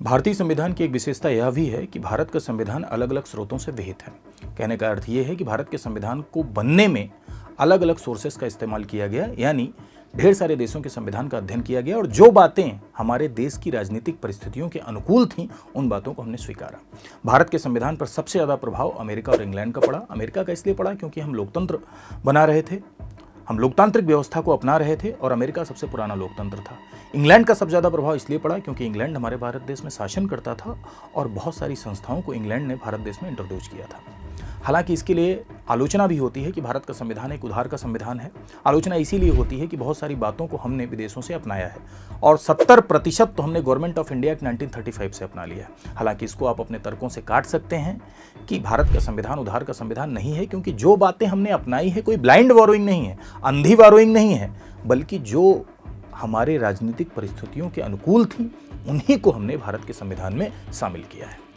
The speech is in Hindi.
भारतीय संविधान की एक विशेषता यह भी है कि भारत का संविधान अलग अलग स्रोतों से विहित है। कहने का अर्थ ये है कि भारत के संविधान को बनने में अलग अलग सोर्सेस का इस्तेमाल किया गया, यानी ढेर सारे देशों के संविधान का अध्ययन किया गया और जो बातें हमारे देश की राजनीतिक परिस्थितियों के अनुकूल थीं उन बातों को हमने स्वीकारा। भारत के संविधान पर सबसे ज़्यादा प्रभाव अमेरिका और इंग्लैंड का पड़ा। अमेरिका का इसलिए पड़ा क्योंकि हम लोकतंत्र बना रहे थे, हम लोकतांत्रिक व्यवस्था को अपना रहे थे और अमेरिका सबसे पुराना लोकतंत्र था। इंग्लैंड का सबसे ज़्यादा प्रभाव इसलिए पड़ा क्योंकि इंग्लैंड हमारे भारत देश में शासन करता था और बहुत सारी संस्थाओं को इंग्लैंड ने भारत देश में इंट्रोड्यूस किया था। हालांकि इसके लिए आलोचना भी होती है कि भारत का संविधान एक उधार का संविधान है। आलोचना इसीलिए होती है कि बहुत सारी बातों को हमने विदेशों से अपनाया है और 70% तो हमने गवर्नमेंट ऑफ इंडिया एक्ट 1935 से अपना लिया है। हालांकि इसको आप अपने तर्कों से काट सकते हैं कि भारत का संविधान उधार का संविधान नहीं है, क्योंकि जो बातें हमने अपनाई है कोई ब्लाइंड बोरोइंग नहीं है, अंधी बोरोइंग नहीं है, बल्कि जो हमारे राजनीतिक परिस्थितियों के अनुकूल थी उन्हीं को हमने भारत के संविधान में शामिल किया है।